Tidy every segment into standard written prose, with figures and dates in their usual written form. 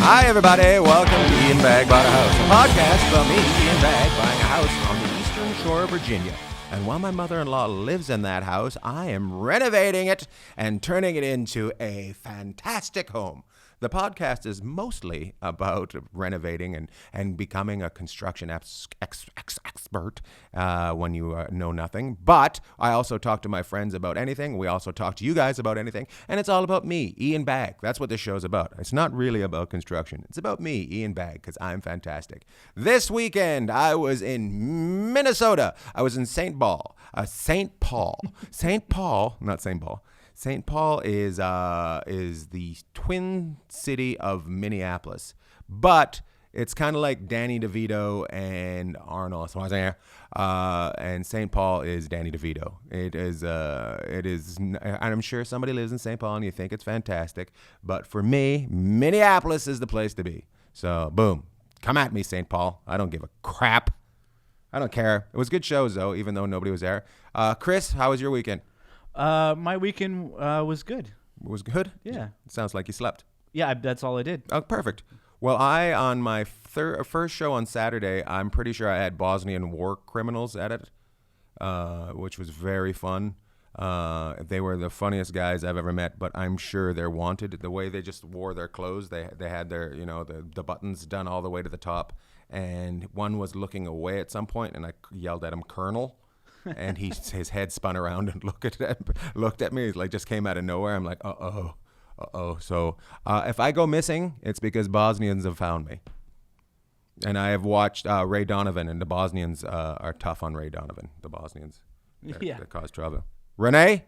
Hi, everybody. Welcome to Ian Bagg Bought a House, a podcast about me, Ian Bagg, buying a house on the eastern shore of Virginia. And while my mother-in-law lives in that house, I am renovating it and turning it into a fantastic home. The podcast is mostly about renovating and becoming a construction expert when you know nothing. But I also talk to my friends about anything. We also talk to you guys about anything. And it's all about me, Ian Bagg. That's what this show's about. It's not really about construction. It's about me, Ian Bagg, because I'm fantastic. This weekend, I was in Minnesota. I was in St. Paul. St. Paul, not St. Paul. St. Paul is the twin city of Minneapolis, but it's kind of like Danny DeVito and Arnold Schwarzenegger, and St. Paul is Danny DeVito. It is, and I'm sure somebody lives in St. Paul and you think it's fantastic, but for me, Minneapolis is the place to be. So, boom, come at me, St. Paul. I don't give a crap. I don't care. It was good shows though, even though nobody was there. Chris, how was your weekend? My weekend was good. It was good? Yeah. It sounds like you slept. Yeah, that's all I did. Oh, perfect. Well, on my first show on Saturday, I'm pretty sure I had Bosnian war criminals at it, which was very fun. They were the funniest guys I've ever met, but I'm sure they're wanted. The way they just wore their clothes, they had their, the buttons done all the way to the top, and one was looking away at some point, and I yelled at him, "Colonel." And his head spun around and looked at me. He just came out of nowhere. I'm like, uh-oh. So if I go missing, it's because Bosnians have found me. And I have watched Ray Donovan, and the Bosnians are tough on Ray Donovan. The Bosnians, they cause trouble. Renee?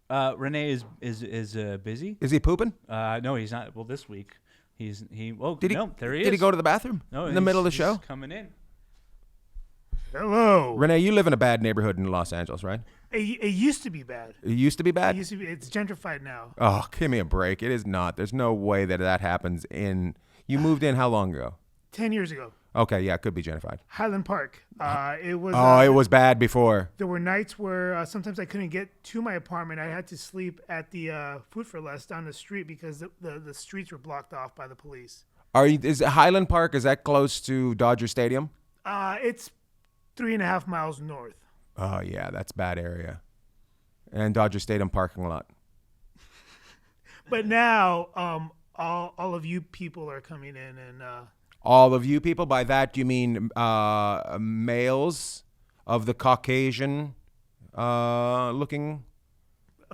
Renee is busy. Is he pooping? No, he's not. Well, this week there he is. Did he go to the bathroom in the middle of the show? He's coming in. Hello. Renee, you live in a bad neighborhood in Los Angeles, right? It used to be bad. It used to be bad? It's gentrified now. Oh, give me a break. It is not. There's no way that happens in... You moved in how long ago? 10 years ago. Okay, yeah, it could be gentrified. Highland Park. It was. It was bad before. There were nights where sometimes I couldn't get to my apartment. I had to sleep at the Food for Less down the street because the streets were blocked off by the police. Is Highland Park, is that close to Dodger Stadium? It's 3.5 miles north. Oh, yeah, that's bad area. And Dodger Stadium parking lot. But now, all of you people are coming in and... All of you people? By that, do you mean males of the Caucasian looking?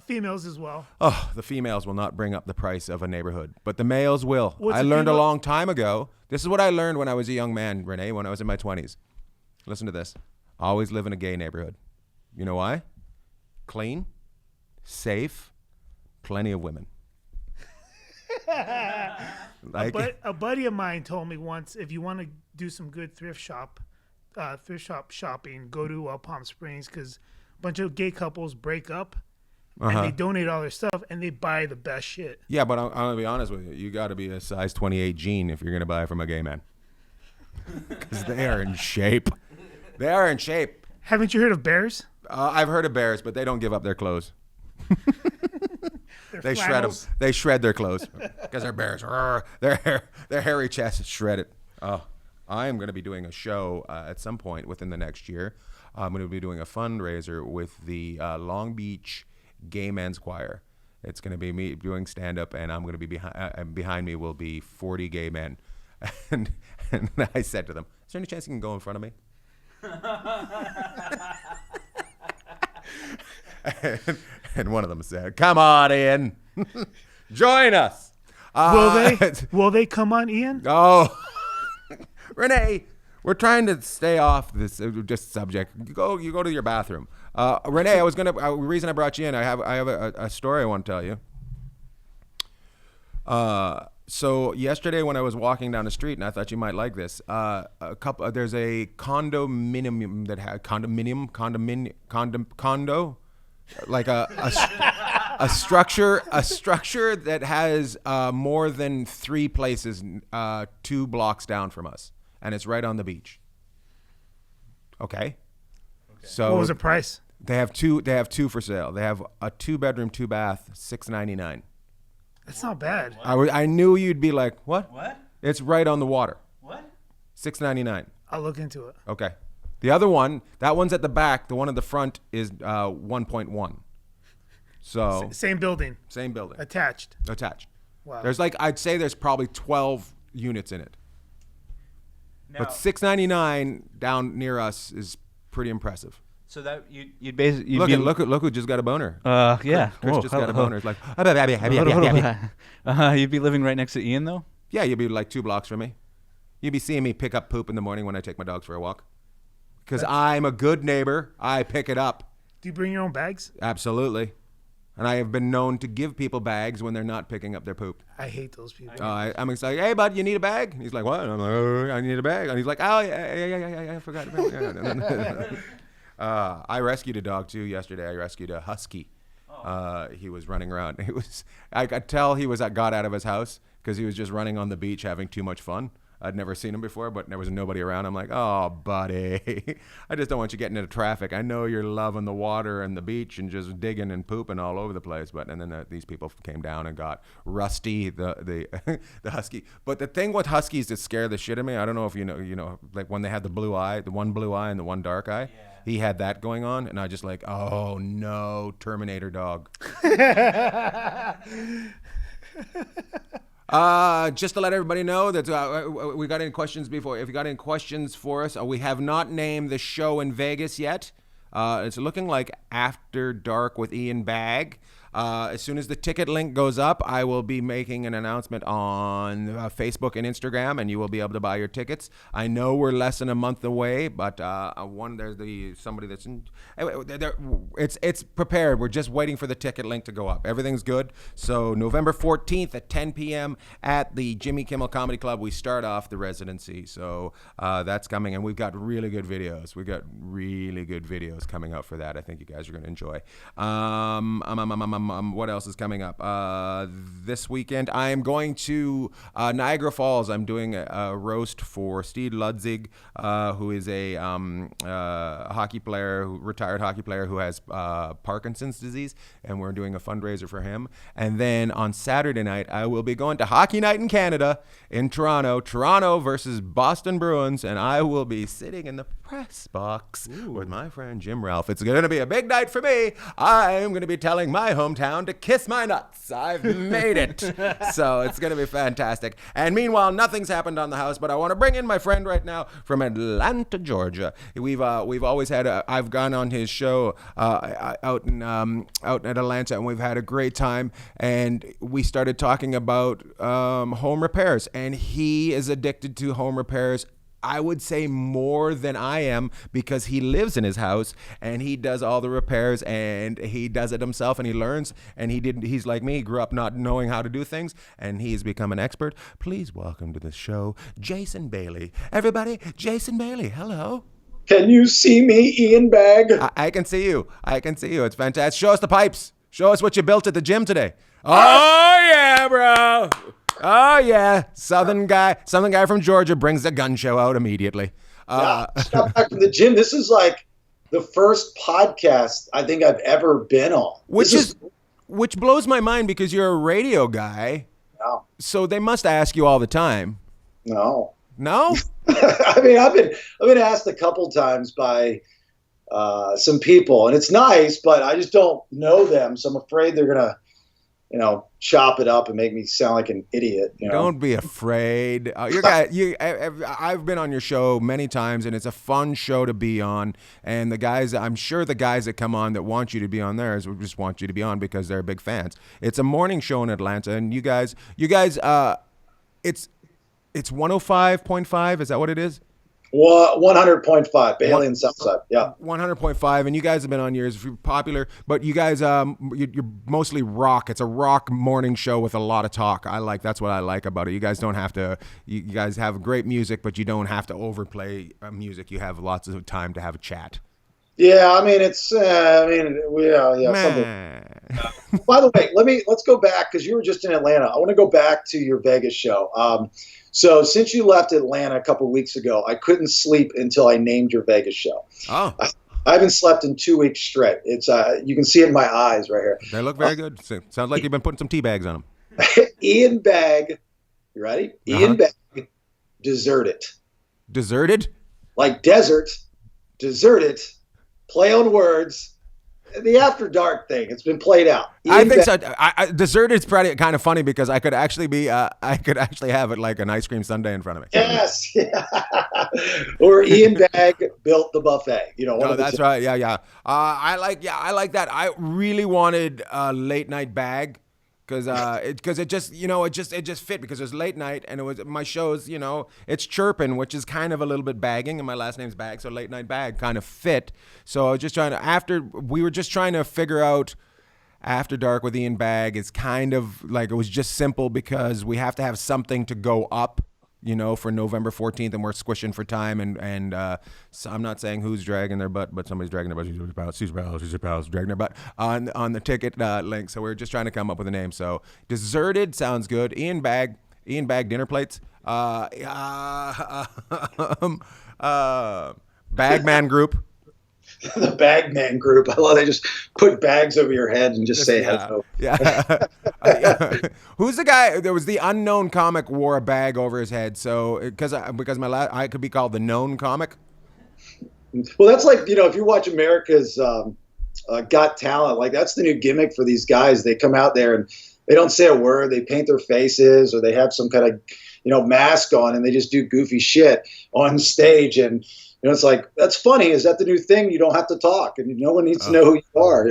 Females as well. Oh, the females will not bring up the price of a neighborhood, but the males will. I learned a long time ago. This is what I learned when I was a young man, Renee, when I was in my 20s. Listen to this. Always live in a gay neighborhood. You know why? Clean, safe, plenty of women. A buddy of mine told me once, if you want to do some good thrift shop shopping, go to Palm Springs, because a bunch of gay couples break up and they donate all their stuff and they buy the best shit. Yeah, but I'm going to be honest with you. You got to be a size 28 jean if you're going to buy from a gay man. Because they are in shape. They are in shape. Haven't you heard of bears? I've heard of bears, but they don't give up their clothes. They shred them. Flannels. They shred their clothes because they're bears. Their hairy chests shred it. Oh, I am going to be doing a show at some point within the next year. I'm going to be doing a fundraiser with the Long Beach Gay Men's Choir. It's going to be me doing stand-up, and I'm going to be behind me will be 40 gay men. And I said to them, "Is there any chance you can go in front of me?" and one of them said, "Come on, Ian, join us." Will they come on, Ian? Oh, Renee, we're trying to stay off this just subject. You go to your bathroom. Renee, the reason I brought you in, I have a story I want to tell you. So yesterday when I was walking down the street, and I thought you might like this, there's a condominium that had condo, like a structure that has more than 3 places 2 blocks down from us, and it's right on the beach. Okay. So what was the price? They have two for sale. They have a 2-bedroom, 2-bath, $699. That's not bad. I knew you'd be like, what? What? It's right on the water. What? $6.99. I'll look into it. Okay. The other one, that one's at the back. The one at the front is 1.1. So Same building, same building, attached. attached. Wow. There's I'd say there's probably 12 units in it. Now, But $6.99 down near us is pretty impressive. so that you'd basically Look who just got a boner. Yeah. Chris Whoa, just got a hello. boner. It's like, You'd be living right next to Ian though. yeah, you'd be like 2 blocks from me. You'd be seeing me pick up poop in the morning when I take my dogs for a walk. Because I'm a good neighbor. I pick it up. Do you bring your own bags? Absolutely. And I have been known to give people bags when they're not picking up their poop. I hate those people. I'm like, hey, bud, you need a bag? And he's like, what? And I'm like, oh, I need a bag. And he's like, oh, yeah, I forgot. I rescued a dog, too, yesterday. I rescued a husky. He was running around. I could tell he got out of his house because he was just running on the beach having too much fun. I'd never seen him before, but there was nobody around. I'm like, oh, buddy, I just don't want you getting into traffic. I know you're loving the water and the beach and just digging and pooping all over the place. And then these people came down and got Rusty, the the husky. But the thing with huskies that scare the shit out of me, I don't know if you know, like when they had the blue eye, the one blue eye and the one dark eye. Yeah. He had that going on, and I just like, oh no, Terminator dog. Just to let everybody know that we got any questions before. If you got any questions for us, we have not named the show in Vegas yet. It's looking like After Dark with Ian Bagg. As soon as the ticket link goes up, I will be making an announcement on Facebook and Instagram, and you will be able to buy your tickets. I know we're less than a month away, but there's somebody that's in. It's prepared. We're just waiting for the ticket link to go up. Everything's good. So November 14th at 10 p.m. at the Jimmy Kimmel Comedy Club, we start off the residency. So that's coming, and we've got really good videos. We've got really good videos coming out for that. I think you guys are going to enjoy. What else is coming up? This weekend, I am going to Niagara Falls. I'm doing a roast for Steve Ludzig, who is a hockey player, retired hockey player who has Parkinson's disease, and we're doing a fundraiser for him. And then on Saturday night, I will be going to Hockey Night in Canada in Toronto versus Boston Bruins, and I will be sitting in the press box with my friend Jim Ralph. It's going to be a big night for me. I'm going to be telling my hometown to kiss my nuts. I've made it. So it's going to be fantastic. And meanwhile, nothing's happened on the house, but I want to bring in my friend right now from Atlanta, Georgia. We've always had I've gone on his show out in Atlanta, and we've had a great time. And we started talking about home repairs, and he is addicted to home repairs. I would say more than I am, because he lives in his house and he does all the repairs and he does it himself, and he learns, and he's like me, he grew up not knowing how to do things, and he's become an expert. Please welcome to the show, Jason Bailey. Everybody, Jason Bailey, hello. Can you see me, Ian Bagg? I can see you. It's fantastic. Show us the pipes. Show us what you built at the gym today. Oh yeah, bro. Oh yeah, Southern guy from Georgia brings the gun show out immediately. Just got back from the gym. This is like the first podcast I think I've ever been on. Which blows my mind, because you're a radio guy. No. So they must ask you all the time. No. No? I mean, I've been asked a couple times by some people, and it's nice, but I just don't know them, so I'm afraid they're gonna, chop it up and make me sound like an idiot. Don't be afraid. I've been on your show many times, and it's a fun show to be on. And I'm sure the guys that come on that want you to be on theirs will just want you to be on because they're big fans. It's a morning show in Atlanta, and you guys, it's 105.5. Is that what it is? 100.5, Bailey and Southside. Yeah. 100.5, and you guys have been on yours, popular, but you guys, you're mostly rock. It's a rock morning show with a lot of talk. That's what I like about it. You guys don't have to, you guys have great music, but you don't have to overplay music. You have lots of time to have a chat. Yeah, I mean, it's, yeah. By the way, let's go back, because you were just in Atlanta. I want to go back to your Vegas show. So since you left Atlanta a couple of weeks ago, I couldn't sleep until I named your Vegas show. Oh. I haven't slept in 2 weeks straight. It's you can see it in my eyes right here. They look very good. Sounds like you've been putting some tea bags on them. Ian Bagg, you ready? Ian Bagg, deserted. Deserted? Like desert, deserted, play on words. The After Dark thing, it's been played out. I think so. Dessert is probably kind of funny because I could actually have it like an ice cream sundae in front of me. Yes. Yeah. Or Ian Bagg built the buffet. No, that's right. Yeah. I like that. I really wanted late night Bagg because it just fit because it was late night and it was my shows. It's chirping, which is kind of a little bit bagging, and my last name's Bagg, so late night Bagg kind of fit. So I was just trying to we were just trying to figure out. After Dark with Ian Bagg is kind of like it was just simple because we have to have something to go up, for November 14th, and we're squishing for time. And so I'm not saying who's dragging their butt, but somebody's dragging their butt. Super pals dragging their butt on the ticket link. So we're just trying to come up with a name. So Deserted sounds good. Ian Bagg dinner plates. Bagman Group. The Bagman Group. I love they just put bags over your head and just say hello. Yeah. Who's the guy? There was the unknown comic wore a bag over his head. So because I could be called the known comic. Well, that's like if you watch America's Got Talent, like that's the new gimmick for these guys. They come out there and they don't say a word. They paint their faces or they have some kind of mask on and they just do goofy shit on stage and. It's like, that's funny. Is that the new thing? You don't have to talk, and no one needs to know who you are,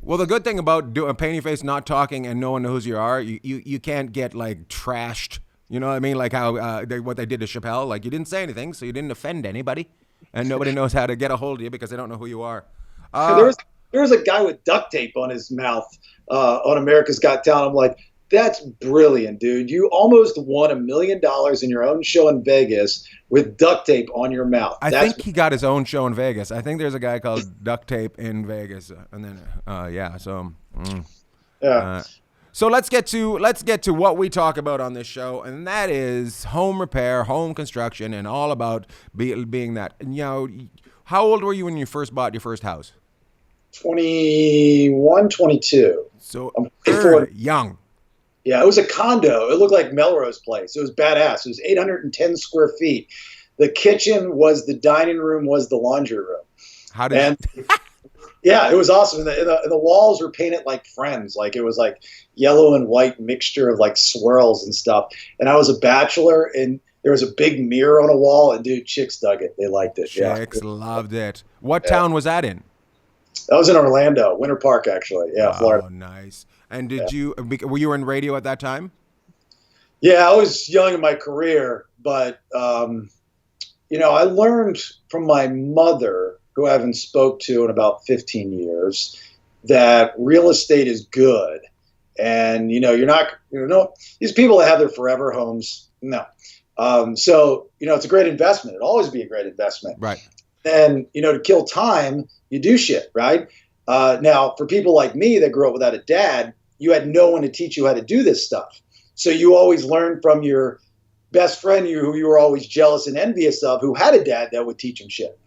Well, the good thing about painting your face, not talking, and no one knows who you are, you can't get, like, trashed. You know what I mean? Like how what they did to Chappelle. Like, you didn't say anything, so you didn't offend anybody, and nobody knows how to get a hold of you because they don't know who you are. There was a guy with duct tape on his mouth on America's Got Talent. I'm like, that's brilliant, dude. You almost won $1 million in your own show in Vegas with duct tape on your mouth. I think he got his own show in Vegas. I think there's a guy called Duct Tape in Vegas, and then So let's get to what we talk about on this show, and that is home repair, home construction, and all about being that. And, how old were you when you first bought your first house? 21, 22. So I'm young. Yeah, it was a condo. It looked like Melrose Place. It was badass. It was 810 square feet. The kitchen was the dining room, was the laundry room. Yeah, it was awesome. And the walls were painted like Friends. Like it was like yellow and white mixture of like swirls and stuff. And I was a bachelor, and there was a big mirror on a wall. And dude, chicks dug it. They liked it. Chicks loved it. What town was that in? That was in Orlando, Winter Park, actually. Yeah, Florida. Oh, nice. And were you in radio at that time? Yeah, I was young in my career, but I learned from my mother, who I haven't spoke to in about 15 years, that real estate is good. And, you're not, these people that have their forever homes, no. So, it's a great investment. It'll always be a great investment. Right. And, to kill time, you do shit, right? Now, for people like me that grew up without a dad, you had no one to teach you how to do this stuff. So you always learned from your best friend who you were always jealous and envious of, who had a dad that would teach him shit.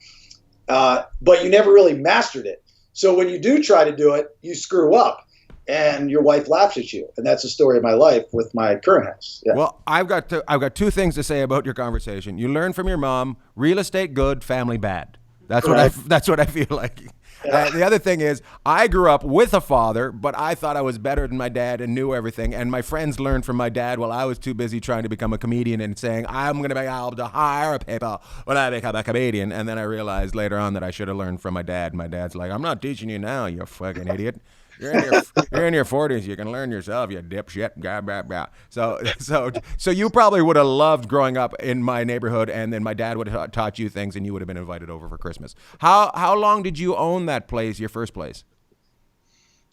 But you never really mastered it. So when you do try to do it, you screw up and your wife laughs at you. And that's the story of my life with my current house. Yeah. Well, I've got two things to say about your conversation. You learn from your mom, real estate good, family bad. That's what I feel like. Yeah. The other thing is, I grew up with a father, but I thought I was better than my dad and knew everything. And my friends learned from my dad while I was too busy trying to become a comedian and saying, I'm going to be able to hire people when I become a comedian. And then I realized later on that I should have learned from my dad. My dad's like, I'm not teaching you now, you fucking idiot. You're in your 40s. You can learn yourself, you dipshit. Blah, blah, blah. So you probably would have loved growing up in my neighborhood, and then my dad would have taught you things, and you would have been invited over for Christmas. How long did you own that place, your first place?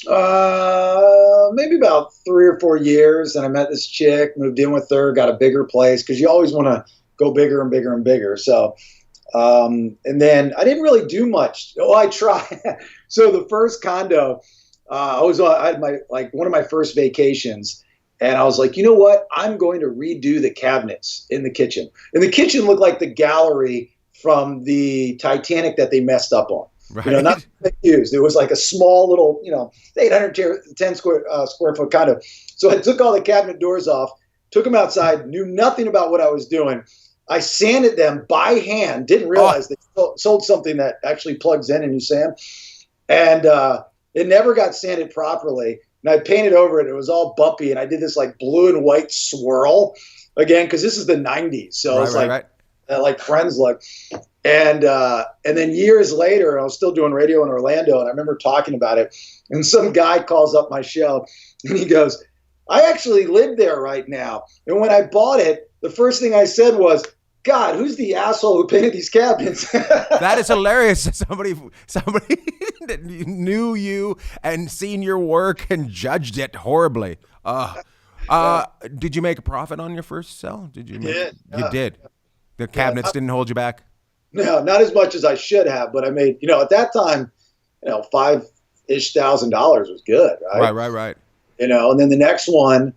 Maybe about 3 or 4 years. And I met this chick, moved in with her, got a bigger place because you always want to go bigger and bigger and bigger. So. And then I didn't really do much. Oh, I tried. So the first condo. I had one of my first vacations, and I was like, you know what? I'm going to redo the cabinets in the kitchen. And the kitchen looked like the gallery from the Titanic that they messed up on. Right. not used. It was like a small little, 810 square foot condo. So I took all the cabinet doors off, took them outside, knew nothing about what I was doing. I sanded them by hand, didn't realize they sold something that actually plugs in and you sand. And it never got sanded properly. And I painted over it. It was all bumpy. And I did this like blue and white swirl again, because this is the 90s. So it's like Friends look. And then years later, I was still doing radio in Orlando. And I remember talking about it. And some guy calls up my show and he goes, I actually live there right now. And when I bought it, the first thing I said was, God, who's the asshole who painted these cabinets? That is hilarious. Somebody that knew you and seen your work and judged it horribly. Did you make a profit on your first sell? Did you? You did. The cabinets didn't hold you back? No, not as much as I should have, but I made, at that time, $5,000-ish was good, right? Right. And then the next one,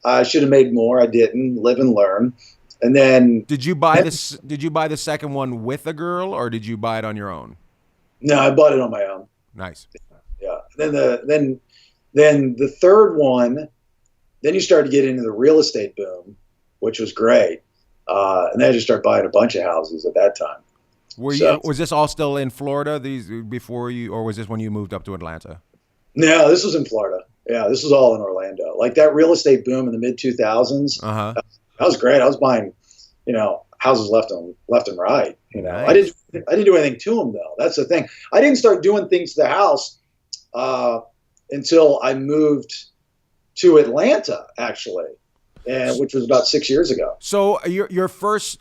I should have made more. I didn't. Live and learn. And then did you buy this? Did you buy the second one with a girl, or did you buy it on your own? No, I bought it on my own. Nice. Yeah. Then the third one, then you started to get into the real estate boom, which was great. And then I just started buying a bunch of houses at that time. Was this all still in Florida? Or was this when you moved up to Atlanta? No, this was in Florida. Yeah, this was all in Orlando. Like that real estate boom in the mid 2000s. That was great. I was buying, houses left and right. Nice. I didn't do anything to them though. That's the thing. I didn't start doing things to the house until I moved to Atlanta, actually, which was about 6 years ago. So your first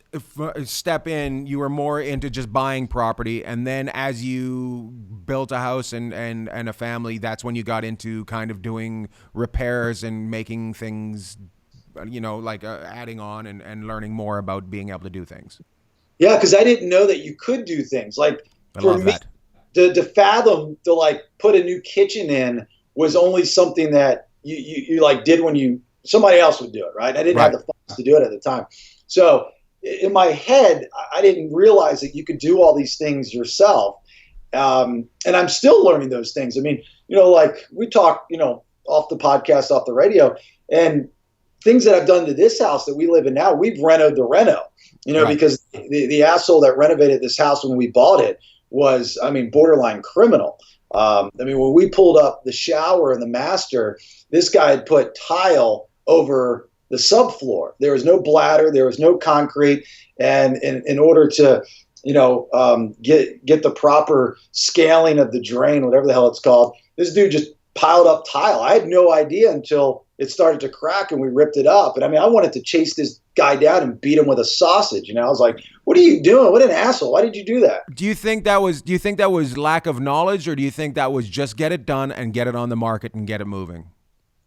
step in, you were more into just buying property, and then as you built a house and a family, that's when you got into kind of doing repairs and making things. Adding on and learning more about being able to do things. Yeah, because I didn't know that you could do things. Like for me, to fathom to put a new kitchen in was only something that you did when somebody else would do it, right? I didn't have the funds to do it at the time. So in my head, I didn't realize that you could do all these things yourself. And I'm still learning those things. I mean, we talk, off the podcast, off the radio, and things that I've done to this house that we live in now, we've renoed the reno, because the asshole that renovated this house when we bought it was, borderline criminal. When we pulled up the shower and the master, this guy had put tile over the subfloor. There was no bladder, there was no concrete, and in order to, get the proper scaling of the drain, whatever the hell it's called, this dude just piled up tile. I had no idea until it started to crack and we ripped it up. And I wanted to chase this guy down and beat him with a sausage. I was like, what are you doing? What an asshole. Why did you do that? Do you think that was lack of knowledge, or do you think that was just get it done and get it on the market and get it moving?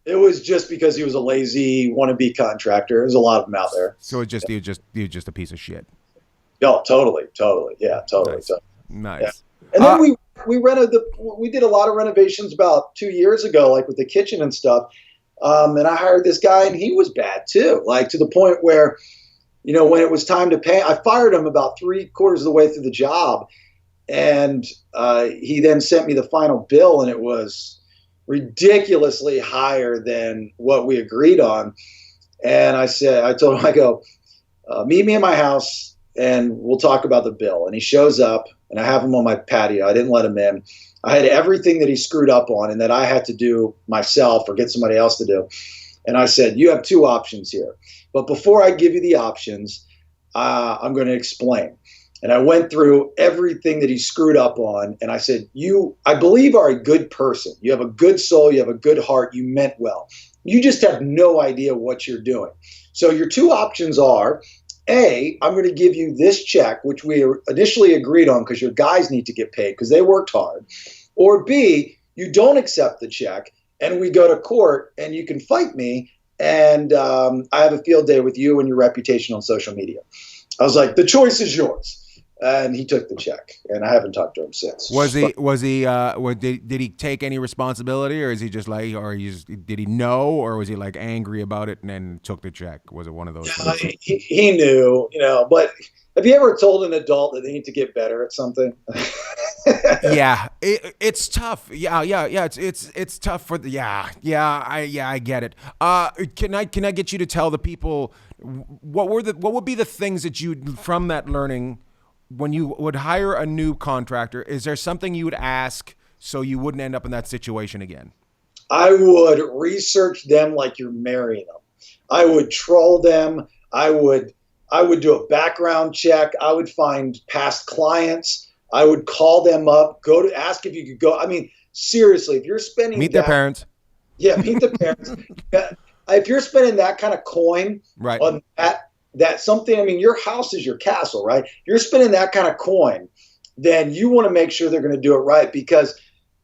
It was just because he was a lazy wannabe contractor. There's a lot of them out there. So you're just a piece of shit. Oh, totally. Yeah, totally. Nice. Yeah. And then we did a lot of renovations about 2 years ago, like with the kitchen and stuff. And I hired this guy and he was bad too, to the point where, when it was time to pay, I fired him about 3/4 of the way through the job. And he then sent me the final bill and it was ridiculously higher than what we agreed on. And I told him, meet me in my house and we'll talk about the bill. And he shows up and I have him on my patio. I didn't let him in. I had everything that he screwed up on and that I had to do myself or get somebody else to do. And I said, you have two options here. But before I give you the options, I'm going to explain. And I went through everything that he screwed up on. And I said, I believe are a good person. You have a good soul. You have a good heart. You meant well. You just have no idea what you're doing. So your two options are, A, I'm going to give you this check, which we initially agreed on because your guys need to get paid because they worked hard. Or B, you don't accept the check and we go to court and you can fight me and I have a field day with you and your reputation on social media. I was like, the choice is yours. And he took the check and I haven't talked to him since. Did he take any responsibility, or is he just did he know, or was he angry about it and then took the check? Was it one of those things? He knew, but have you ever told an adult that they need to get better at something? Yeah, it's tough. Yeah. It's tough for the I get it. Can I get you to tell the people what would be the things that you from that learning when you would hire a new contractor? Is there something you would ask so you wouldn't end up in that situation again? I would research them like you're marrying them. I would troll them. I would do a background check. I would find past clients. I would call them up, ask if you could go. I mean, seriously, if you're spending meet their parents. Yeah, meet the parents. If you're spending that kind of coin right. on that something, I mean, your house is your castle, right? You're spending that kind of coin, then you want to make sure they're going to do it right, because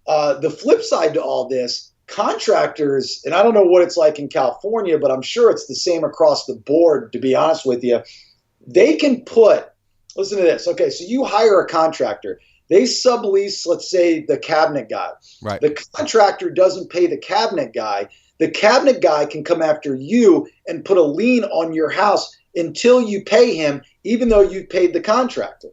the flip side to all this, contractors, and I don't know what it's like in California, but I'm sure it's the same across the board, to be honest with you. They can listen to this. Okay, so you hire a contractor. They sublease, let's say, the cabinet guy. Right. The contractor doesn't pay the cabinet guy. The cabinet guy can come after you and put a lien on your house until you pay him, even though you paid the contractor.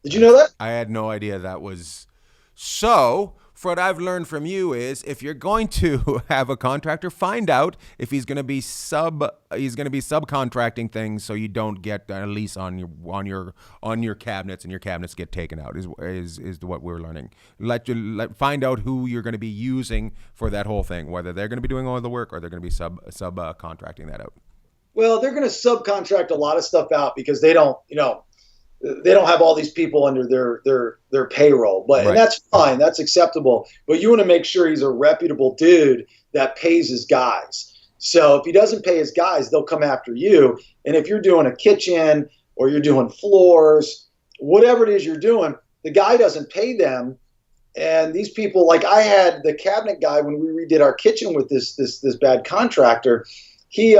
Did you know that? I had no idea that was so. For what I've learned from you is, if you're going to have a contractor, find out if he's going to be subcontracting things, so you don't get a lease on your cabinets and your cabinets get taken out. Is what we're learning. Find out who you're going to be using for that whole thing, whether they're going to be doing all the work or they're going to be subcontracting that out. Well, they're going to subcontract a lot of stuff out because they don't have all these people under their payroll, but right. And that's fine. That's acceptable. But you want to make sure he's a reputable dude that pays his guys. So if he doesn't pay his guys, they'll come after you. And if you're doing a kitchen or you're doing floors, whatever it is you're doing, the guy doesn't pay them. And these people, like I had the cabinet guy when we redid our kitchen with this bad contractor, he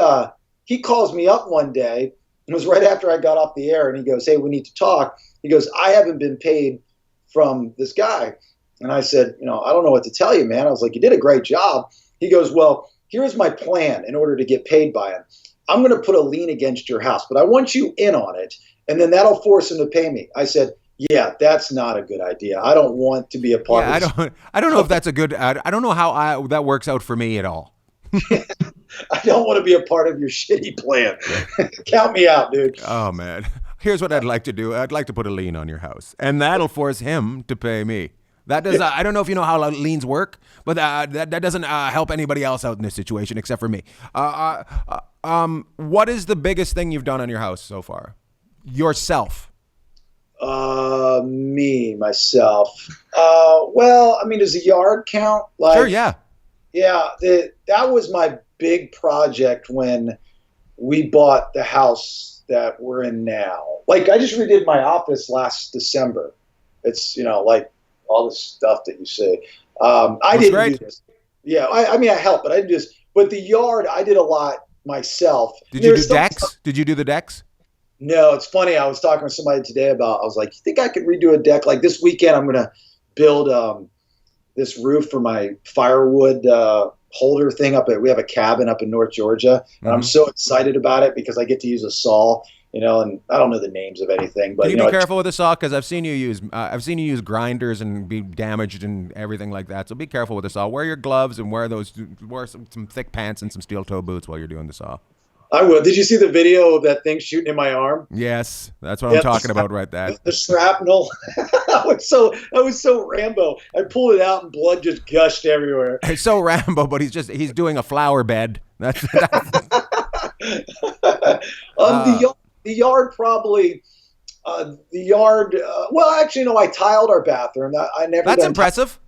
calls me up one day. It was right after I got off the air, and he goes, "Hey, we need to talk." He goes, "I haven't been paid from this guy." And I said, I don't know what to tell you, man. I was like, "You did a great job." He goes, "Well, here's my plan in order to get paid by him. I'm going to put a lien against your house, but I want you in on it, and then that'll force him to pay me." I said, "Yeah, that's not a good idea. I don't want to be a part of this." I don't know if that's a good. I don't know how that works out for me at all. I don't want to be a part of your shitty plan. Count me out, dude. Oh, man. Here's what I'd like to do. I'd like to put a lien on your house, and that'll force him to pay me. That does. I don't know if you know how liens work, but that doesn't help anybody else out in this situation except for me. What is the biggest thing you've done on your house so far? Yourself. Myself. Well, I mean, does the yard count? Sure, yeah. Yeah, that was my big project when we bought the house that we're in now. Like, I just redid my office last December. It's, like all the stuff that you say. I didn't do this. Yeah, I mean, I helped, but I didn't do this. But the yard, I did a lot myself. Did you do decks? Did you do the decks? No, it's funny. I was talking to somebody today I was like, you think I could redo a deck? Like this weekend, I'm going to build this roof for my firewood holder thing we have a cabin up in North Georgia, and I'm so excited about it because I get to use a saw, and I don't know the names of anything, but can you be careful with the saw, because I've seen you use grinders and be damaged and everything like that. So be careful with the saw. Wear your gloves and wear some thick pants and some steel toe boots while you're doing the saw. I will. Did you see the video of that thing shooting in my arm? Yes, that's what I'm talking about right there. The shrapnel. I was so Rambo. I pulled it out and blood just gushed everywhere. It's so Rambo, but he's doing a flower bed. That's the yard probably. Well, actually, no. I tiled our bathroom. I never. That's impressive.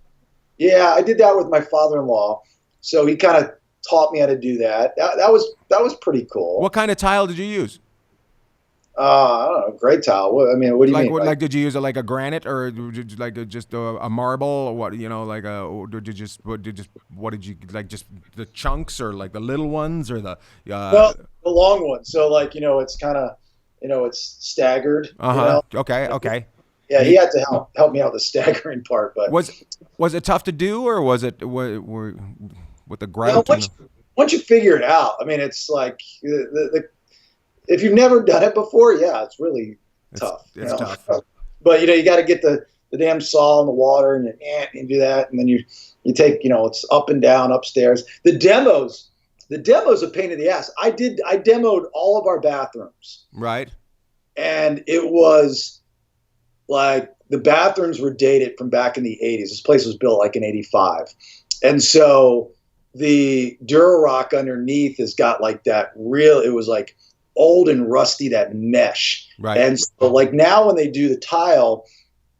Yeah, I did that with my father-in-law. So he kind of taught me how to do that. That was pretty cool. What kind of tile did you use? I don't know, gray tile. What do you mean? Like, did you use like a granite or just a marble, or what? Or did you just what did you like? Just the chunks, or like the little ones, or the well, the long ones. So it's kind of it's staggered. Okay. Yeah, he had to help me out with the staggering part. But was it tough to do, or was it with the grout? Once you figure it out, I mean, it's like if you've never done it before, yeah, it's really tough. It's tough. But you got to get the the damn saw in the water, and you do that, and then you take, it's up and down upstairs. The demo's a pain in the ass. I demoed all of our bathrooms. Right. And it was like the bathrooms were dated from back in the 80s. This place was built like in 85. And so the Durarock underneath has got like that it was like old and rusty, that mesh. Right. And so like now when they do the tile,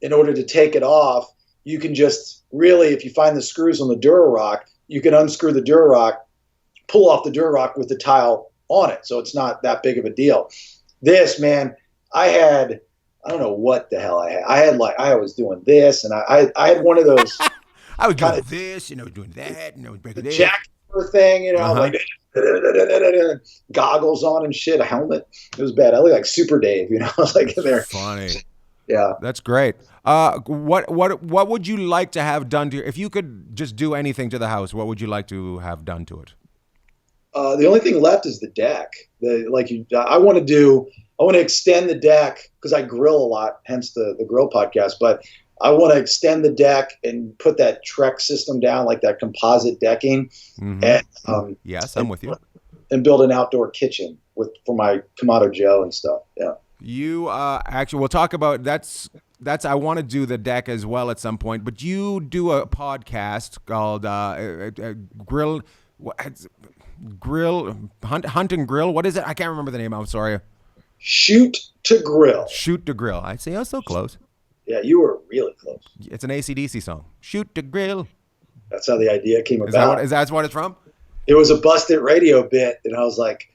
in order to take it off, you can just really, if you find the screws on the Durarock, you can unscrew the Durarock, pull off the Durarock with the tile on it. So it's not that big of a deal. This, man, I don't know what the hell I had. I was doing this, and I had one of those. I was doing this, doing that, breaking this. Jacket thing, like goggles on and shit, a helmet. It was bad. I look like Super Dave, I was like in there. Funny. Yeah. That's great. What would you like to have done to if you could just do anything to the house, what would you like to have done to it? The only thing left is the deck. I want to extend the deck because I grill a lot, hence the grill podcast. But I want to extend the deck and put that Trek system down, like that composite decking. Mm-hmm. And yes, I'm with you. And build an outdoor kitchen for my Kamado Joe and stuff. Yeah. You actually, we'll talk about that's. I want to do the deck as well at some point. But you do a podcast called Hunt and Grill. What is it? I can't remember the name. I'm sorry. Shoot to Grill. Shoot to Grill. I see. I was so close. Yeah, you were really close. It's an AC/DC song. Shoot to Grill. That's how the idea came about. Is that what it's from? It was a busted radio bit, and I was like,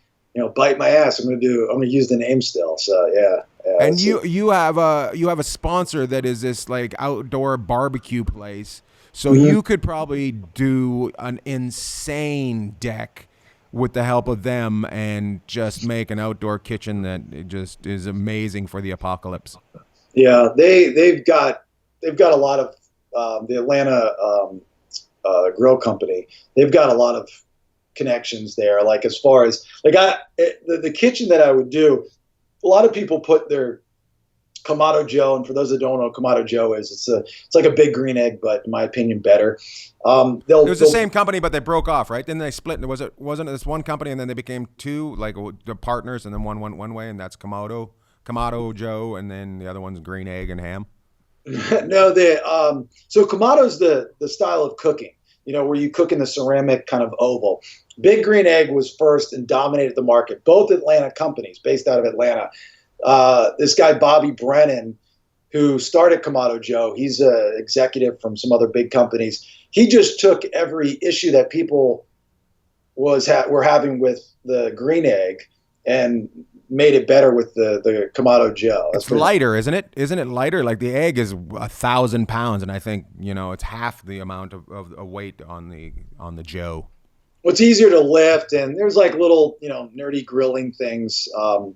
bite my ass. I'm gonna use the name still. So yeah. And you have a sponsor that is this like outdoor barbecue place. So you could probably do an insane deck with the help of them and just make an outdoor kitchen that just is amazing for the apocalypse. Yeah, they've got a lot of the Atlanta grill company. They've got a lot of connections there. Like as far as the kitchen that I would do, a lot of people put their Kamado Joe, and for those that don't know what Kamado Joe is, it's like a big green egg, but in my opinion, better. It was the same company, but they broke off, right? Then they split. Wasn't it this one company, and then they became two, like the partners, and then one went one way, and that's Kamado Joe, and then the other one's green egg and ham. No, so Kamado's the style of cooking, where you cook in the ceramic kind of oval. Big Green Egg was first and dominated the market. Both Atlanta companies based out of Atlanta. This guy, Bobby Brennan, who started Kamado Joe, he's an executive from some other big companies. He just took every issue that people were having with the Green Egg and made it better with the Kamado Joe. It's lighter, isn't it? Isn't it lighter? Like the egg is 1,000 pounds, and I think it's half the amount of weight on the Joe. Well, it's easier to lift, and there's like little nerdy grilling things,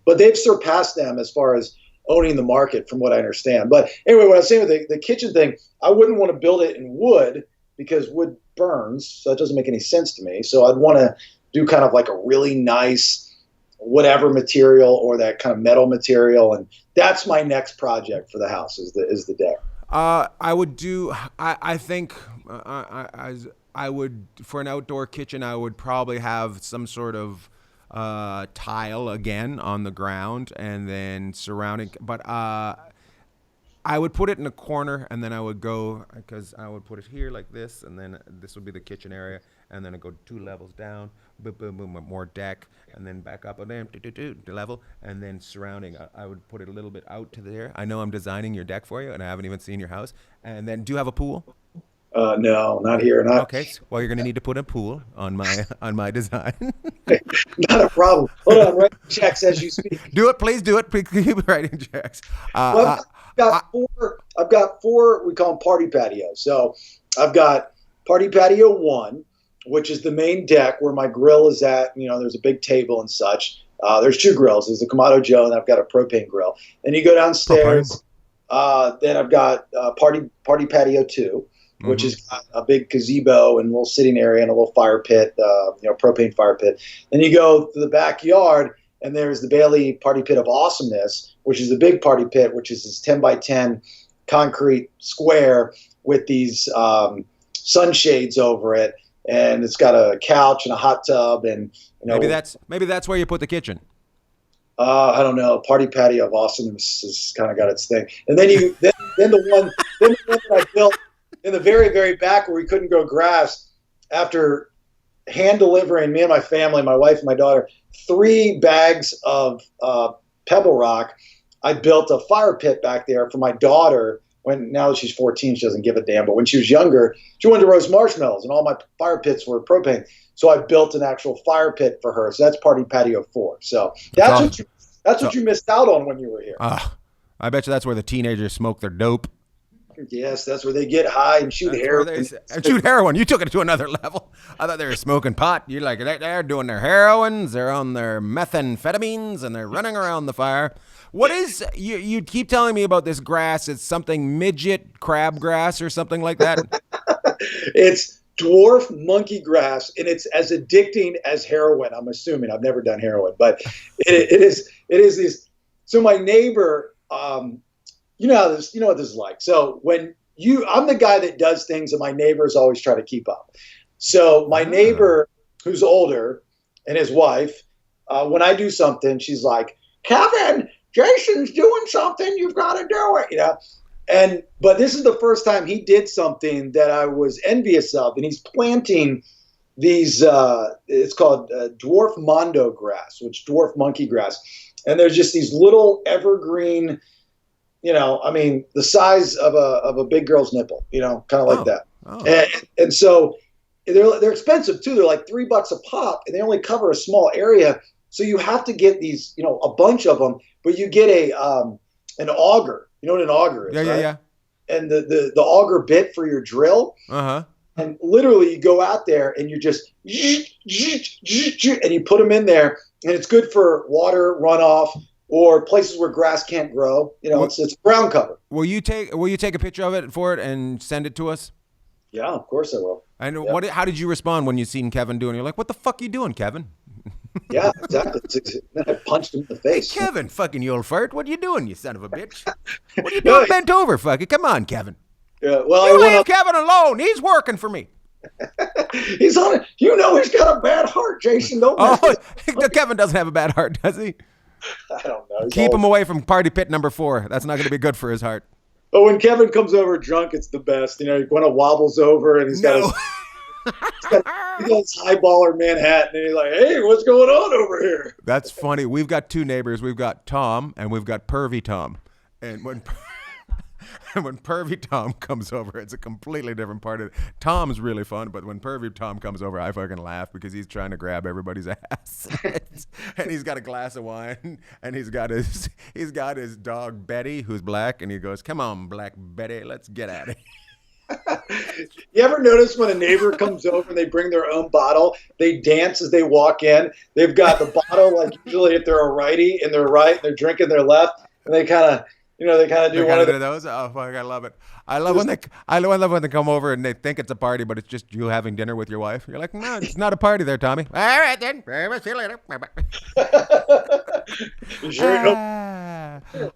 but they've surpassed them as far as owning the market, from what I understand. But anyway, what I was saying with the kitchen thing, I wouldn't want to build it in wood because wood burns, so that doesn't make any sense to me. So I'd want to do kind of like a really nice whatever material or that kind of metal material, and that's my next project for the house is the deck. I would do. I think I would, for an outdoor kitchen, I would probably have some sort of tile again on the ground and then surrounding. But I would put it in a corner, and then I would go, because I would put it here like this, and then this would be the kitchen area, and then I go 2 levels down, boom, boom, boom, more deck, and then back up again, level, and then surrounding. I would put it a little bit out to there. I know I'm designing your deck for you, and I haven't even seen your house. And then, do you have a pool? No, not here. Okay. Well, you're going to need to put a pool on my design. Not a problem. Hold on, write checks as you speak. Do it, please. Do it. Please keep writing checks. I've got four. We call them party patios. So I've got party patio 1, which is the main deck where my grill is at. There's a big table and such. There's 2 grills. There's a Kamado Joe, and I've got a propane grill. Then you go downstairs. Then I've got party patio 2. Which is a big gazebo and a little sitting area and a little fire pit, propane fire pit. Then you go to the backyard, and there's the Bailey Party Pit of Awesomeness, which is the big party pit, which is this 10 by 10 concrete square with these sunshades over it, and it's got a couch and a hot tub, and maybe that's where you put the kitchen. I don't know. Party Patio of Austin has kind of got its thing, and then the one that I built in the very, very back where we couldn't grow grass, after hand delivering me and my family, my wife and my daughter, 3 bags of pebble rock. I built a fire pit back there for my daughter. Now that she's 14, she doesn't give a damn. But when she was younger, she wanted to roast marshmallows, and all my fire pits were propane. So I built an actual fire pit for her. So that's Party Patio 4. So that's what you missed out on when you were here. I bet you that's where the teenagers smoke their dope. Yes, that's where they get high and shoot heroin. Shoot heroin. You took it to another level. I thought they were smoking pot. You're like, they're doing their heroines, they're on their methamphetamines, and they're running around the fire. What is, you keep telling me about this grass. It's something midget crabgrass or something like that. It's dwarf monkey grass, and it's as addicting as heroin. I'm assuming. I've never done heroin, but it is these. So my neighbor, you know what this is like. So I'm the guy that does things, and my neighbors always try to keep up. So my neighbor, who's older, and his wife, when I do something, she's like, "Kevin, Jason's doing something. You've got to do it." But this is the first time he did something that I was envious of, and he's planting these. It's called dwarf mondo grass, which dwarf monkey grass, and there's just these little evergreen. The size of a big girl's nipple, kind of like that. Oh. And so they're expensive too. They're like $3 a pop, and they only cover a small area. So you have to get these, a bunch of them, but you get an auger. You know what an auger is, right? Yeah. And the auger bit for your drill. Uh-huh. And literally you go out there and you just, and you put them in there, and it's good for water runoff, or places where grass can't grow. It's ground cover. Will you take a picture of it for it and send it to us? Yeah, of course I will. And how did you respond when you seen Kevin doing it? You're like, what the fuck are you doing, Kevin? Yeah, exactly. Then I punched him in the face. Hey, Kevin, fucking you old fart. What are you doing, you son of a bitch? What are you doing bent over, fucking? Come on, Kevin. Yeah, well, you leave Kevin alone. He's working for me. He's on it. He's got a bad heart, Jason. Kevin doesn't have a bad heart, does he? I don't know. Keep him away from party pit number 4. That's not going to be good for his heart. But when Kevin comes over drunk, it's the best. He kind of wobbles over, and he's got his highballer Manhattan, and he's like, "Hey, what's going on over here?" That's funny. We've got 2 neighbors. We've got Tom, and we've got Pervy Tom. And when Pervy Tom comes over, it's a completely different part of it. Tom's really fun, but when Pervy Tom comes over, I fucking laugh because he's trying to grab everybody's ass. And he's got a glass of wine, and he's got his dog Betty, who's black, and he goes, "Come on, Black Betty, let's get at it." You ever notice when a neighbor comes over and they bring their own bottle, they dance as they walk in? They've got the bottle, like usually if they're a righty and they're right, they're drinking their left, and they kind of do one of those. Oh fuck, I love it. I love when they come over and they think it's a party, but it's just you having dinner with your wife. You're like, no, it's not a party there, Tommy. All right then. Very much. See you later.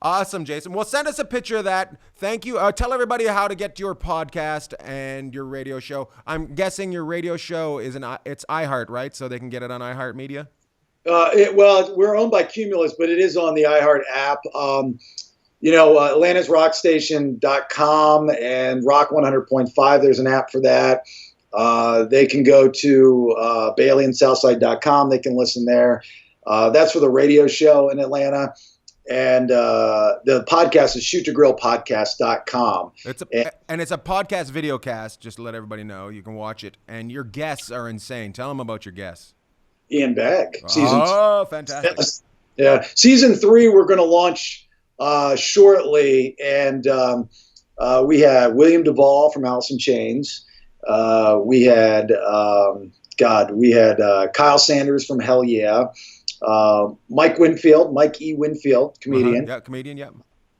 Awesome, Jason. Well, send us a picture of that. Thank you. Tell everybody how to get to your podcast and your radio show. I'm guessing your radio show it's iHeart, right? So they can get it on iHeartMedia. We're owned by Cumulus, but it is on the iHeart app. AtlantisRockStation.com and Rock 100.5. There's an app for that. They can go to BaileyandSouthside.com. They can listen there. That's for the radio show in Atlanta. And the podcast is ShootToGrillPodcast.com. It's a podcast video cast, just to let everybody know. You can watch it. And your guests are insane. Tell them about your guests. Ian Bagg. Fantastic. Yeah. Season 3 we're going to launch shortly, and we had William Duvall from Alice in Chains. We had Kyle Sanders from Hell Yeah. Mike E. Winfield, comedian. Yeah, comedian. Yeah.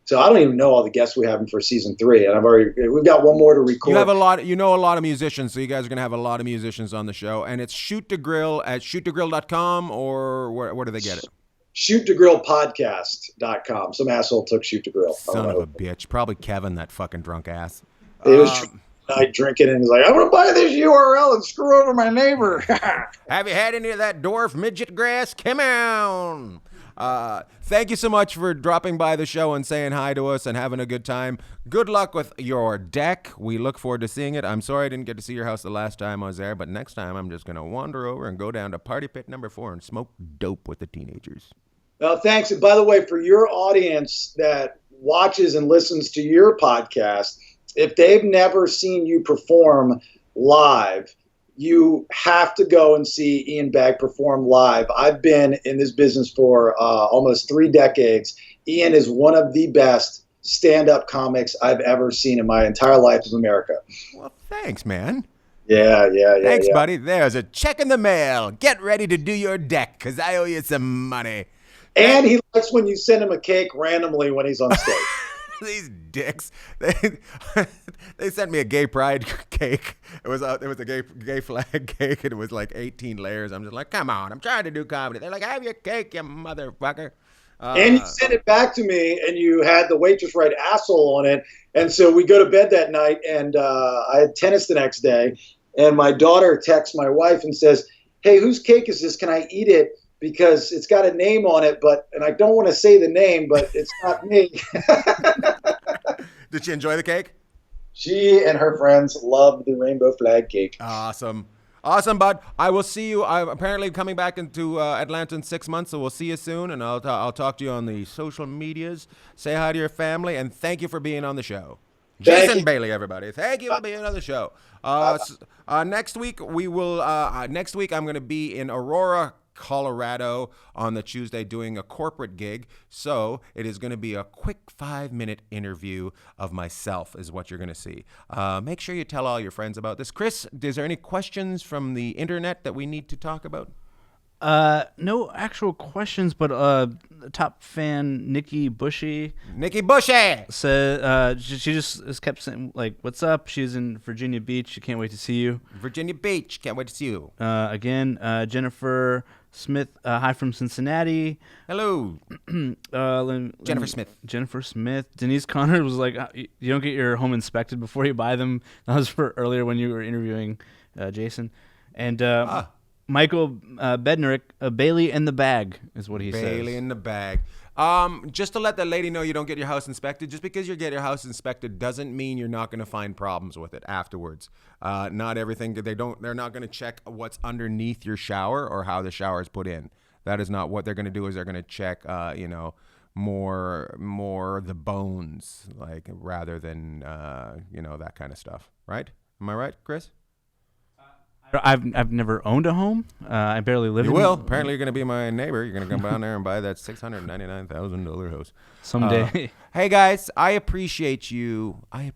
So I don't even know all the guests we have for season 3, and we've got one more to record. You have a lot of musicians, so you guys are going to have a lot of musicians on the show, and it's Shoot to Grill at shoottogrill.com, or where do they get it? shoottogrillpodcast.com. Some asshole took Shoot to Grill. Son of a bitch. Probably Kevin, that fucking drunk ass. He was drinking and he's like, I'm going to buy this URL and screw over my neighbor. Have you had any of that dwarf midget grass? Come on. Thank you so much for dropping by the show and saying hi to us and having a good time. Good luck with your deck. We look forward to seeing it. I'm sorry I didn't get to see your house the last time I was there, but next time I'm just going to wander over and go down to Party Pit number 4 and smoke dope with the teenagers. Well, thanks. And by the way, for your audience that watches and listens to your podcast, if they've never seen you perform live, you have to go and see Ian Bagg perform live. I've been in this business for almost 3 decades. Ian is one of the best stand-up comics I've ever seen in my entire life of America. Well, thanks, man. Yeah. Thanks, buddy. There's a check in the mail. Get ready to do your deck, because I owe you some money. And he likes when you send him a cake randomly when he's on stage. These dicks. They sent me a gay pride cake. It was a gay flag cake, and it was like 18 layers. I'm just like, come on, I'm trying to do comedy. They're like, have your cake, you motherfucker. And you sent it back to me, and you had the waitress write asshole on it. And so we go to bed that night, and I had tennis the next day. And my daughter texts my wife and says, hey, whose cake is this? Can I eat it? Because it's got a name on it, and I don't want to say the name, but it's not me. Did she enjoy the cake? She and her friends loved the rainbow flag cake. Awesome, bud. I will see you. I'm apparently coming back into Atlanta in 6 months, so we'll see you soon, and I'll talk to you on the social medias. Say hi to your family, and thank you for being on the show. Jason Bailey, everybody. Thank you for being on the show. Next week we will. Next week I'm going to be in Aurora, Colorado on the Tuesday doing a corporate gig. So it is going to be a quick 5-minute interview of myself is what you're going to see. Make sure you tell all your friends about this. Chris, is there any questions from the internet that we need to talk about? No actual questions, but top fan Nikki Bushy said she just kept saying like, "What's up?" She's in Virginia Beach. She can't wait to see you. Virginia Beach, can't wait to see you. Again, Jennifer Smith, hi from Cincinnati. Hello. Jennifer Smith. Denise Connor was like, "You don't get your home inspected before you buy them." That was for earlier when you were interviewing Jason, and. Michael Bednarik, Bailey in the Bag is what he says. Bailey in the Bag. Just to let that lady know you don't get your house inspected. Just because you get your house inspected doesn't mean you're not going to find problems with it afterwards. Not everything. They're not going to check what's underneath your shower or how the shower is put in. That is not what they're going to do. Is they're going to check, more the bones, like rather than that kind of stuff. Right? Am I right, Chris? I've never owned a home. I barely live. You will. Apparently, you're going to be my neighbor. You're going to come down there and buy that $699,000 house someday. Hey guys, I appreciate you. I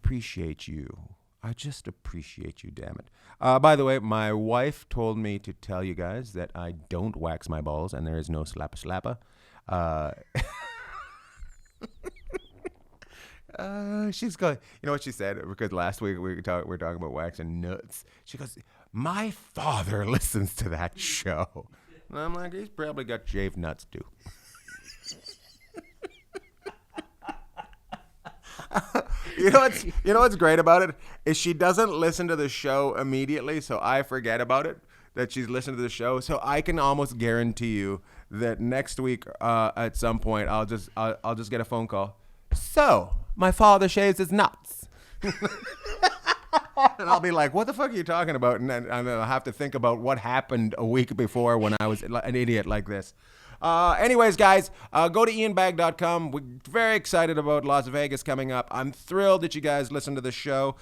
just appreciate you. Damn it. By the way, my wife told me to tell you guys that I don't wax my balls, and there is no slappa. She's going. You know what she said? Because last week we were talking about waxing nuts. She goes, my father listens to that show. And I'm like, he's probably got shaved nuts too. You know what's great about it is she doesn't listen to the show immediately, so I forget about it that she's listened to the show. So I can almost guarantee you that next week at some point I'll just get a phone call. So my father shaves his nuts. And I'll be like, what the fuck are you talking about? And then I'll have to think about what happened a week before when I was an idiot like this. Anyways, guys, go to ianbagg.com. We're very excited about Las Vegas coming up. I'm thrilled that you guys listen to the show.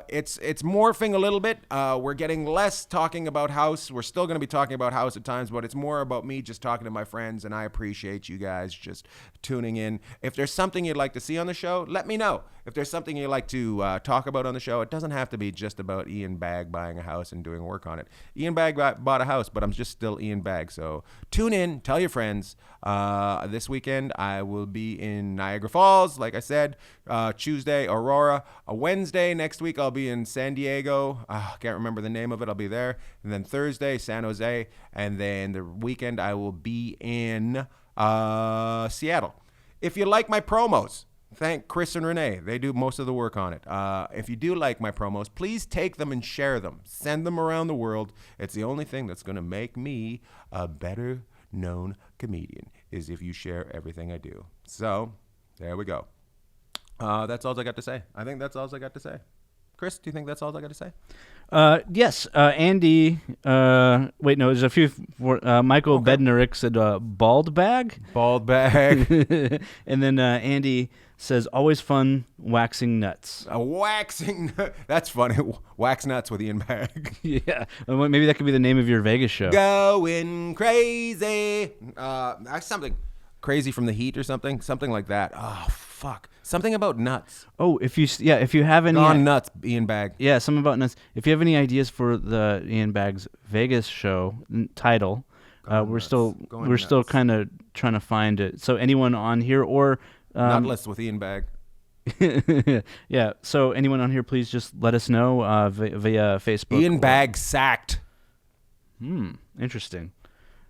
It's morphing a little bit. We're getting less talking about house. We're still going to be talking about house at times, but it's more about me just talking to my friends, and I appreciate you guys just tuning in. If there's something you'd like to see on the show, let me know. If there's something you'd like to talk about on the show, it doesn't have to be just about Ian Bagg buying a house and doing work on it. Ian Bagg bought a house, but I'm just still Ian Bagg. So tune in, tell your friends. This weekend, I will be in Niagara Falls, like I said. Tuesday, Aurora. Wednesday, next week, I'll be in San Diego. Can't remember the name of it. I'll be there. And then Thursday, San Jose. And then the weekend, I will be in Seattle. If you like my promos, thank Chris and Renee. They do most of the work on it. If you do like my promos, please take them and share them. Send them around the world. It's the only thing that's going to make me a better known comedian, is if you share everything I do. So, there we go. That's all I got to say. I think that's all I got to say. Chris, do you think that's all I got to say? Yes. Andy. Wait, no. There's a few. Michael Bednarik said bald bag. Bald bag. And then Andy says always fun waxing nuts. Waxing. That's funny. Wax nuts with Ian Bagg. Yeah. Maybe that could be the name of your Vegas show. Going crazy. That's something crazy from the heat or something. Something like that. Oh fuck. Something about nuts. Oh, if you have any Gone nuts, Ian Bagg. Yeah, something about nuts. If you have any ideas for the Ian Bagg's Vegas show title, we're still kind of trying to find it. So anyone on here or Nutless with Ian Bagg. Yeah. So anyone on here, please just let us know via Facebook. Ian Bagg sacked. Interesting.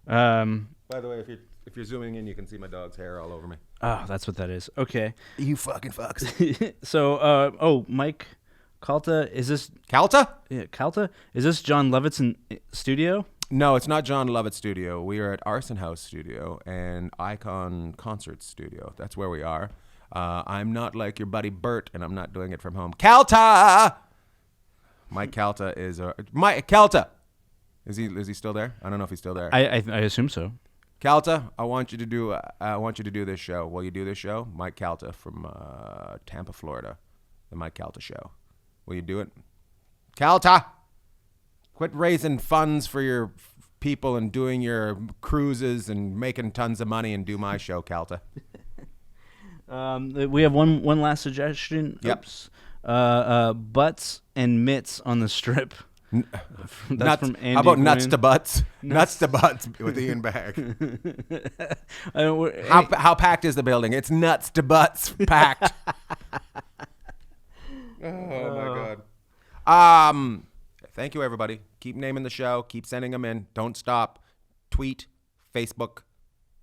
By the way, if you're zooming in, you can see my dog's hair all over me. Oh, that's what that is. Okay. You fucking fucks. So, Mike Calta, is this Calta? Yeah, Calta? Is this John Levitt's studio? No, it's not John Lovett's studio. We are at Arson House Studio and Icon Concert Studio. That's where we are. I'm not like your buddy Bert, and I'm not doing it from home. Calta! Mike Calta is Mike Calta. Is he still there? I don't know if he's still there. I assume so. Calta, I want you to do this show. Will you do this show? Mike Calta from Tampa, Florida. The Mike Calta Show. Will you do it? Calta! Quit raising funds for your people and doing your cruises and making tons of money and do my show, Calta. We have one last suggestion. Yep. Oops. Butts and mitts on the strip. That's from Andy. How about Quinn. nuts to butts? Nuts to butts with Ian Bagg. How packed is the building? It's nuts to butts packed. Oh my God. Thank you, everybody. Keep naming the show. Keep sending them in. Don't stop. Tweet, Facebook,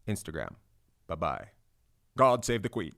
Instagram. Bye-bye. God save the Queen.